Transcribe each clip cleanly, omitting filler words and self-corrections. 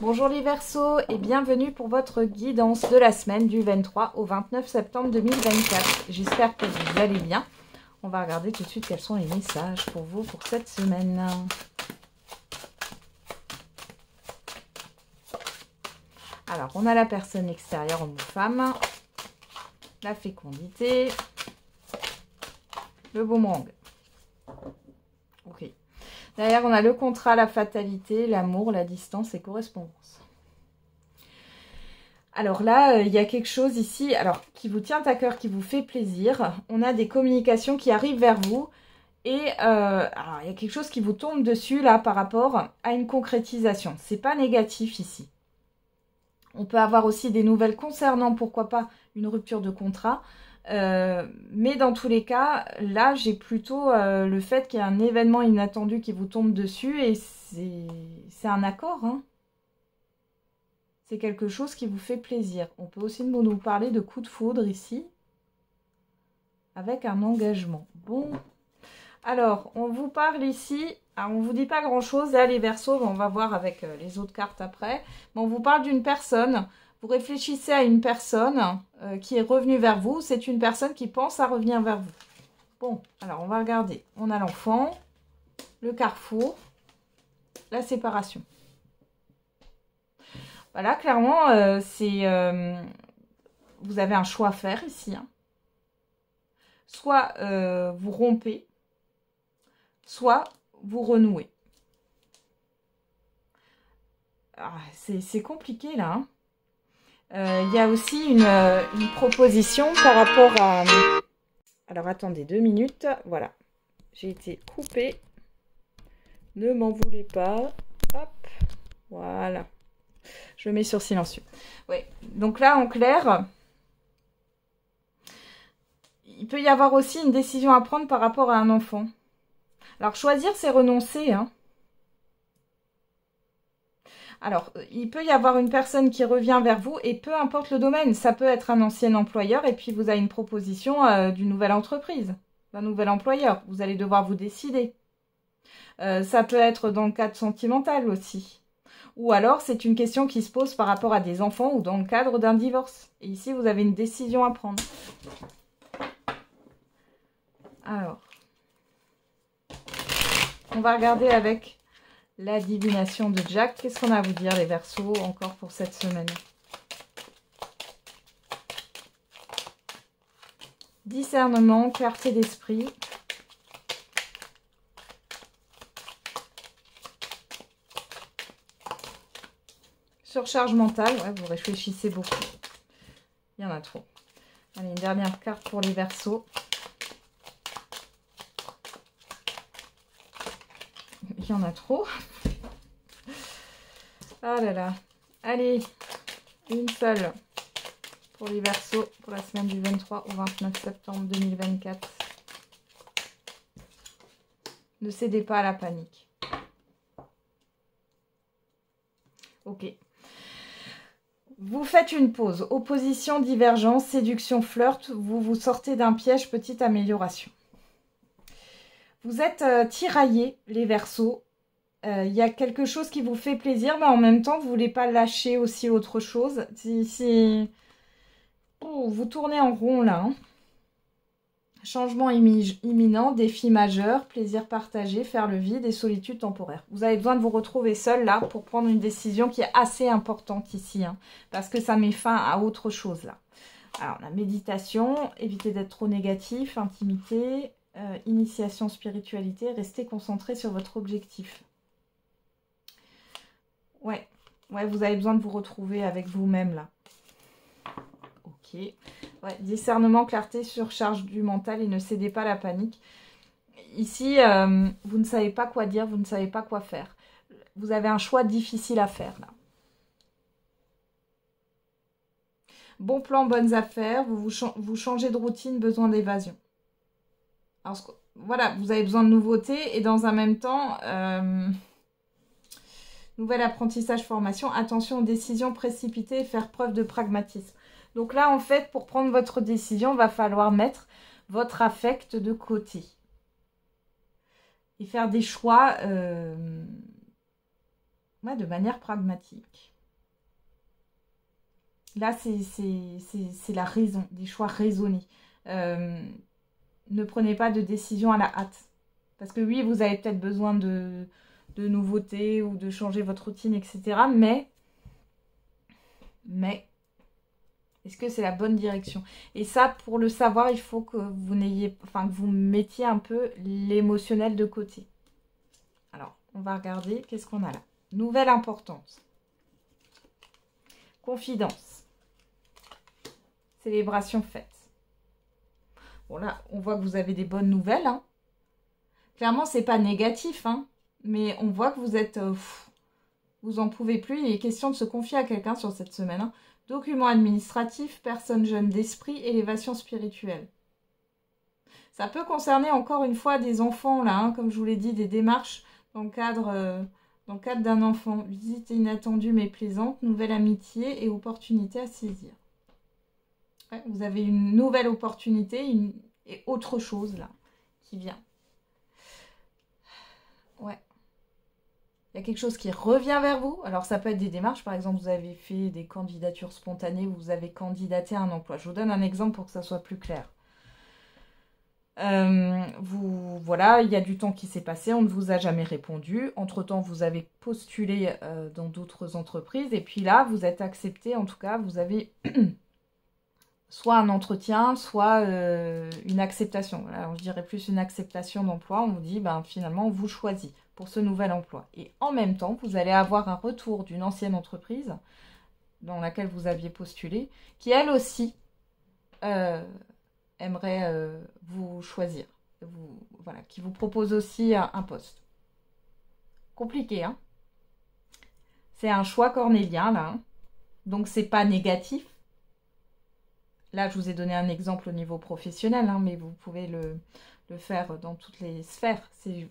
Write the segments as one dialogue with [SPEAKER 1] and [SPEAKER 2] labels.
[SPEAKER 1] Bonjour les Verseaux et bienvenue pour votre guidance de la semaine du 23 au 29 septembre 2024. J'espère que vous allez bien. On va regarder tout de suite quels sont les messages pour vous pour cette semaine. Alors, on a la personne extérieure, homme ou femme, la fécondité, le boomerang. Ok. Derrière, on a le contrat, la fatalité, l'amour, la distance et correspondance. Alors là, il y a quelque chose ici qui vous tient à cœur, qui vous fait plaisir. On a des communications qui arrivent vers vous. Et alors, il y a quelque chose qui vous tombe dessus là par rapport à une concrétisation. C'est pas négatif ici. On peut avoir aussi des nouvelles concernant, pourquoi pas, une rupture de contrat. Mais dans tous les cas, là, j'ai plutôt le fait qu'il y a un événement inattendu qui vous tombe dessus et c'est un accord. Hein. C'est quelque chose qui vous fait plaisir. On peut aussi nous parler de coup de foudre ici, avec un engagement. Bon, alors, on vous parle ici, alors on ne vous dit pas grand-chose, là les Verseaux, on va voir avec les autres cartes après, mais on vous parle d'une personne. Vous réfléchissez à une personne qui est revenue vers vous. C'est une personne qui pense à revenir vers vous. Bon, alors on va regarder. On a l'enfant, le carrefour, la séparation. Voilà, clairement, vous avez un choix à faire ici. Hein. Soit vous rompez, soit vous renouez. C'est compliqué là. Hein. Il y a aussi une proposition par rapport à... Alors, attendez 2 minutes. Voilà. J'ai été coupée. Ne m'en voulez pas. Hop. Voilà. Je mets sur silencieux. Oui. Donc là, en clair, il peut y avoir aussi une décision à prendre par rapport à un enfant. Alors, choisir, c'est renoncer, hein. Alors, il peut y avoir une personne qui revient vers vous et peu importe le domaine, ça peut être un ancien employeur et puis vous avez une proposition d'une nouvelle entreprise, d'un nouvel employeur. Vous allez devoir vous décider. Ça peut être dans le cadre sentimental aussi. Ou alors, c'est une question qui se pose par rapport à des enfants ou dans le cadre d'un divorce. Et ici, vous avez une décision à prendre. Alors, on va regarder avec... la divination de Jack. Qu'est-ce qu'on a à vous dire, les Verseaux, encore pour cette semaine? Discernement, clarté d'esprit. Surcharge mentale. Ouais, vous réfléchissez beaucoup. Il y en a trop. Allez, une dernière carte pour les Verseaux. Il y en a trop. Ah là là. Allez, une seule pour les Verseaux pour la semaine du 23 au 29 septembre 2024. Ne cédez pas à la panique. Ok. Vous faites une pause. Opposition, divergence, séduction, flirt. Vous vous sortez d'un piège, petite amélioration. Vous êtes tiraillés, les Verseaux. Il y a quelque chose qui vous fait plaisir, mais en même temps, vous ne voulez pas lâcher aussi autre chose. Oh, vous tournez en rond là. Hein. Changement imminent, défi majeur, plaisir partagé, faire le vide et solitude temporaire. Vous avez besoin de vous retrouver seul là pour prendre une décision qui est assez importante ici. Hein, parce que ça met fin à autre chose là. Alors, la méditation, éviter d'être trop négatif, intimité, initiation, spiritualité, restez concentré sur votre objectif. Ouais, vous avez besoin de vous retrouver avec vous-même là. Ok. Ouais, discernement, clarté, surcharge du mental et ne cédez pas à la panique. Ici, vous ne savez pas quoi dire, vous ne savez pas quoi faire. Vous avez un choix difficile à faire là. Bon plan, bonnes affaires, vous changez de routine, besoin d'évasion. Alors voilà, vous avez besoin de nouveautés et dans un même temps... nouvel apprentissage, formation, attention aux décisions précipitées et faire preuve de pragmatisme. Donc là, en fait, pour prendre votre décision, il va falloir mettre votre affect de côté. Et faire des choix Ouais, de manière pragmatique. Là, c'est la raison, des choix raisonnés. Ne prenez pas de décision à la hâte. Parce que oui, vous avez peut-être besoin de nouveautés ou de changer votre routine, etc. Mais est-ce que c'est la bonne direction? Et ça, pour le savoir, il faut que vous n'ayez, enfin, que vous mettiez un peu l'émotionnel de côté. Alors, on va regarder, qu'est-ce qu'on a là? Nouvelle importante. Confidence. Célébration faite. Bon là, on voit que vous avez des bonnes nouvelles. Hein. Clairement, c'est pas négatif, hein, mais on voit que vous êtes... vous en pouvez plus. Il est question de se confier à quelqu'un sur cette semaine. Hein. Documents administratifs, personne jeune d'esprit, élévation spirituelle. Ça peut concerner encore une fois des enfants, là, hein, comme je vous l'ai dit, des démarches dans le cadre d'un enfant. Visite inattendue mais plaisante, nouvelle amitié et opportunité à saisir. Ouais, vous avez une nouvelle opportunité et autre chose là qui vient. Ouais. Il y a quelque chose qui revient vers vous. Alors ça peut être des démarches. Par exemple, vous avez fait des candidatures spontanées, vous avez candidaté à un emploi. Je vous donne un exemple pour que ça soit plus clair. Voilà, il y a du temps qui s'est passé, on ne vous a jamais répondu. Entre-temps, vous avez postulé dans d'autres entreprises. Et puis là, vous êtes accepté. En tout cas, vous avez... soit un entretien, soit une acceptation. Là, je dirais plus une acceptation d'emploi. On vous dit, ben, finalement, on vous choisit pour ce nouvel emploi. Et en même temps, vous allez avoir un retour d'une ancienne entreprise dans laquelle vous aviez postulé, qui elle aussi aimerait vous choisir. Voilà, qui vous propose aussi un poste. Compliqué, hein? C'est un choix cornélien, là. Hein, donc, c'est pas négatif. Là, je vous ai donné un exemple au niveau professionnel, hein, mais vous pouvez le faire dans toutes les sphères. C'est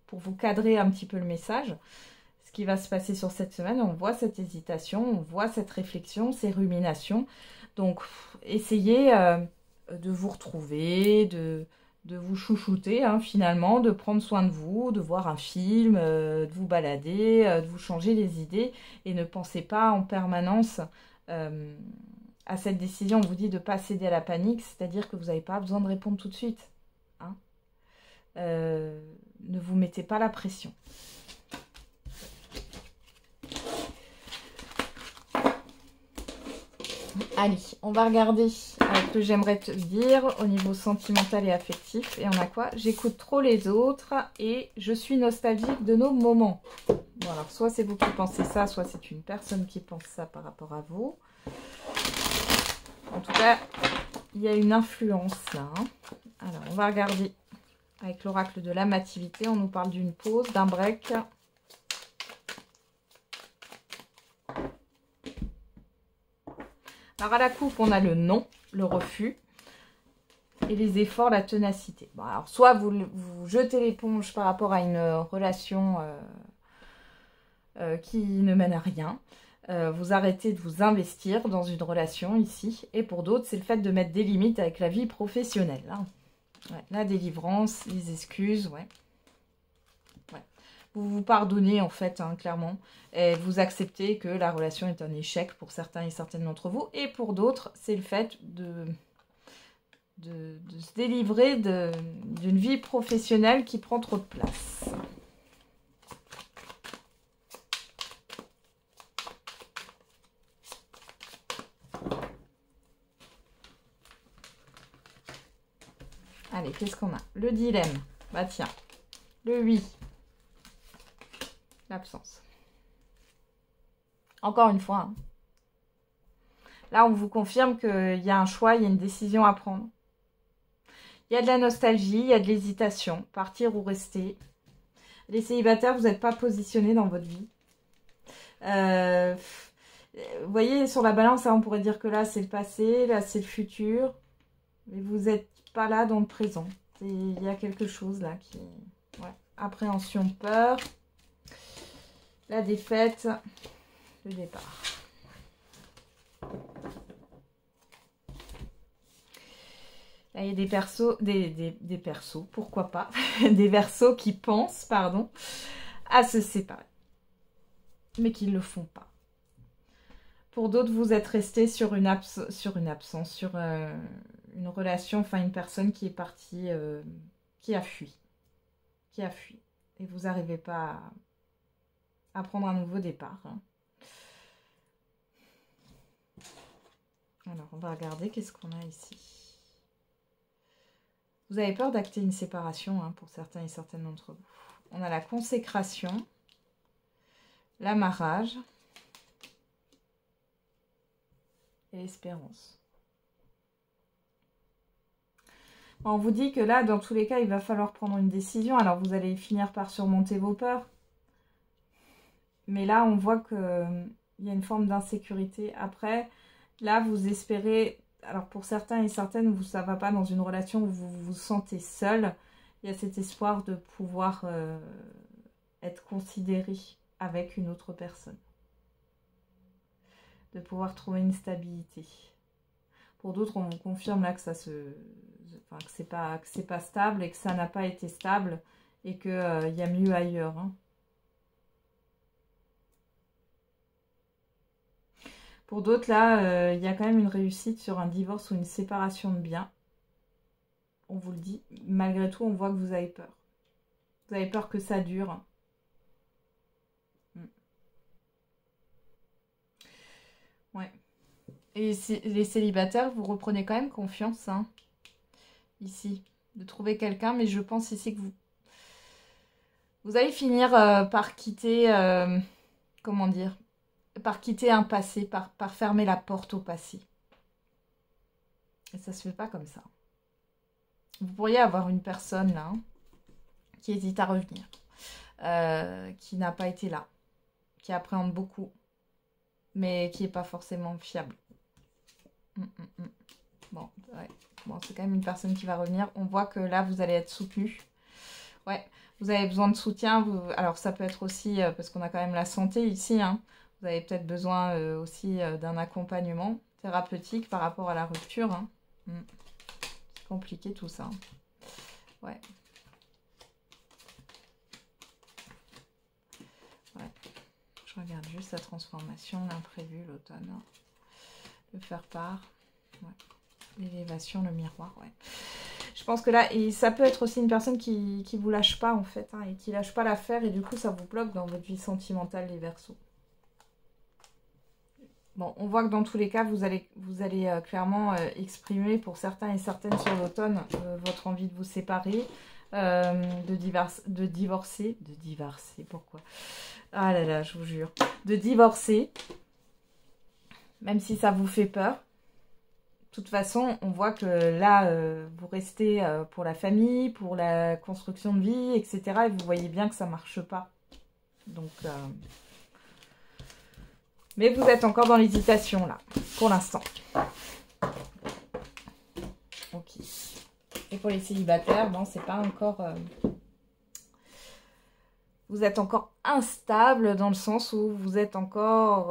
[SPEAKER 1] pour vous cadrer un petit peu le message. Ce qui va se passer sur cette semaine, on voit cette hésitation, on voit cette réflexion, ces ruminations. Donc, essayez de vous retrouver, de vous chouchouter, hein, finalement, de prendre soin de vous, de voir un film, de vous balader, de vous changer les idées. Et ne pensez pas en permanence... à cette décision, on vous dit de ne pas céder à la panique, c'est-à-dire que vous n'avez pas besoin de répondre tout de suite. Hein. Ne vous mettez pas la pression. Allez, on va regarder ce que j'aimerais te dire au niveau sentimental et affectif. Et on a quoi? J'écoute trop les autres et je suis nostalgique de nos moments. Bon, alors soit c'est vous qui pensez ça, soit c'est une personne qui pense ça par rapport à vous. En tout cas, il y a une influence là. Hein. Alors, on va regarder avec l'oracle de l'amativité. On nous parle d'une pause, d'un break. Alors, à la coupe, on a le non, le refus. Et les efforts, la ténacité. Bon, alors, soit vous jetez l'éponge par rapport à une relation qui ne mène à rien. Vous arrêtez de vous investir dans une relation ici. Et pour d'autres, c'est le fait de mettre des limites avec la vie professionnelle. Hein. Ouais, la délivrance, les excuses, ouais. Vous vous pardonnez en fait, hein, clairement. Et vous acceptez que la relation est un échec pour certains et certaines d'entre vous. Et pour d'autres, c'est le fait de se délivrer d'une vie professionnelle qui prend trop de place. Allez, qu'est-ce qu'on a? Le dilemme. Bah tiens. Le oui. L'absence. Encore une fois. Hein. Là, on vous confirme qu'il y a un choix, il y a une décision à prendre. Il y a de la nostalgie, il y a de l'hésitation. Partir ou rester. Les célibataires, vous n'êtes pas positionnés dans votre vie. Vous voyez, sur la balance, on pourrait dire que là, c'est le passé, là, c'est le futur. Mais vous n'êtes pas là dans le présent. Il y a quelque chose là qui... Ouais. Appréhension, peur. La défaite. Le départ. Là, il y a des persos, des persos, pourquoi pas. Des versos qui pensent, pardon, à se séparer. mais qui ne le font pas. Pour d'autres, vous êtes resté sur une absence, sur une relation, enfin une personne qui est partie, qui a fui. Et vous n'arrivez pas à prendre un nouveau départ. Alors, on va regarder qu'est-ce qu'on a ici. Vous avez peur d'acter une séparation, hein, pour certains et certaines d'entre vous. On a la consécration, l'amarrage et l'espérance. On vous dit que là, dans tous les cas, il va falloir prendre une décision. Alors, vous allez finir par surmonter vos peurs. Mais là, on voit qu'il y a une forme d'insécurité. Après, là, vous espérez... Alors, pour certains et certaines, ça ne va pas dans une relation où vous vous sentez seul. Il y a cet espoir de pouvoir être considéré avec une autre personne. De pouvoir trouver une stabilité. Pour d'autres, on vous confirme là que ça enfin, que c'est pas stable et que ça n'a pas été stable et qu'il y a mieux ailleurs. Hein. Pour d'autres, là, il y a quand même une réussite sur un divorce ou une séparation de biens. On vous le dit. Malgré tout, on voit que vous avez peur. Vous avez peur que ça dure. Ouais. Et les célibataires, vous reprenez quand même confiance, hein, ici, de trouver quelqu'un. Mais je pense ici que vous allez finir par quitter, comment dire, par quitter un passé, par fermer la porte au passé. Et ça se fait pas comme ça. Vous pourriez avoir une personne là, hein, qui hésite à revenir, qui n'a pas été là, qui appréhende beaucoup, mais qui n'est pas forcément fiable. Bon, ouais. Bon, c'est quand même une personne qui va revenir. On voit que là, vous allez être soutenu. Ouais, vous avez besoin de soutien. Alors, ça peut être aussi, parce qu'on a quand même la santé ici, hein. Vous avez peut-être besoin aussi d'un accompagnement thérapeutique par rapport à la rupture. Hein. C'est compliqué tout ça. Ouais. Ouais. Je regarde juste la transformation, l'imprévu, l'automne. Le faire part. Ouais. L'élévation, le miroir. Ouais. Je pense que là, et ça peut être aussi une personne qui vous lâche pas en fait. Hein, et qui lâche pas l'affaire. Et du coup, ça vous bloque dans votre vie sentimentale, les Verseaux. Bon, on voit que dans tous les cas, vous allez clairement exprimer pour certains et certaines sur l'automne votre envie de vous séparer, de divorcer, pourquoi? Ah là là, je vous jure, de divorcer, même si ça vous fait peur. De toute façon, on voit que là, vous restez pour la famille, pour la construction de vie, etc. Et vous voyez bien que ça ne marche pas. Donc... mais vous êtes encore dans l'hésitation, là, pour l'instant. Ok. Et pour les célibataires, non, c'est pas encore... vous êtes encore instable dans le sens où vous êtes encore...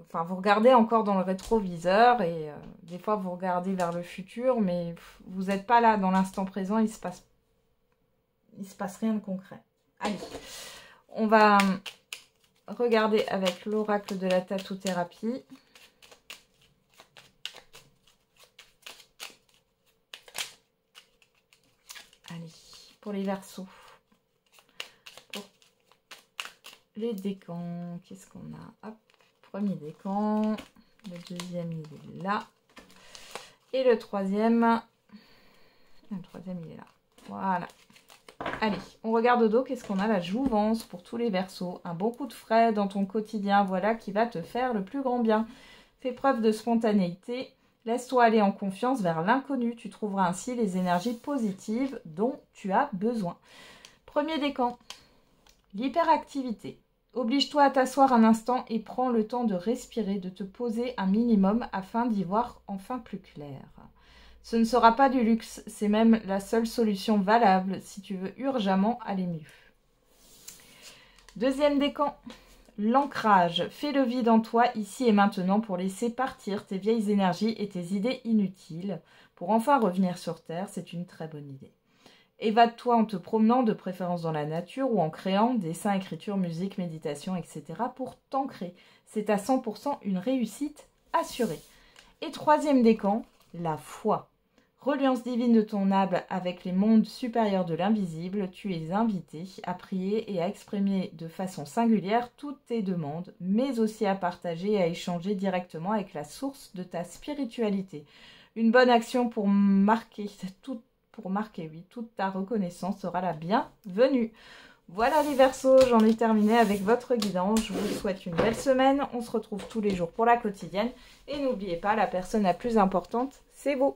[SPEAKER 1] enfin, vous regardez encore dans le rétroviseur et des fois, vous regardez vers le futur, mais vous n'êtes pas là dans l'instant présent, il se passe rien de concret. Allez, on va... regardez avec l'oracle de la tatou-thérapie. Allez, pour les Verseaux. Pour les décans, qu'est-ce qu'on a? Hop, premier décan. Le deuxième, il est là. Et le troisième... il est là. Voilà. Allez, on regarde au dos, qu'est-ce qu'on a? La jouvence pour tous les Verseaux. Un bon coup de frais dans ton quotidien, voilà qui va te faire le plus grand bien. Fais preuve de spontanéité, laisse-toi aller en confiance vers l'inconnu. Tu trouveras ainsi les énergies positives dont tu as besoin. Premier décan, l'hyperactivité. Oblige-toi à t'asseoir un instant et prends le temps de respirer, de te poser un minimum afin d'y voir enfin plus clair. Ce ne sera pas du luxe, c'est même la seule solution valable si tu veux urgemment aller mieux. Deuxième décan, l'ancrage. Fais le vide en toi ici et maintenant pour laisser partir tes vieilles énergies et tes idées inutiles. Pour enfin revenir sur Terre, c'est une très bonne idée. Évade-toi en te promenant, de préférence dans la nature, ou en créant dessin, écriture, musique, méditation, etc. pour t'ancrer. C'est à 100% une réussite assurée. Et troisième décan, la foi. Reliance divine de ton âme avec les mondes supérieurs de l'invisible, tu es invité à prier et à exprimer de façon singulière toutes tes demandes, mais aussi à partager et à échanger directement avec la source de ta spiritualité. Une bonne action pour marquer toute ta reconnaissance sera la bienvenue. Voilà les Verseaux, j'en ai terminé avec votre guidance. Je vous souhaite une belle semaine. On se retrouve tous les jours pour la quotidienne. Et n'oubliez pas, la personne la plus importante, c'est vous.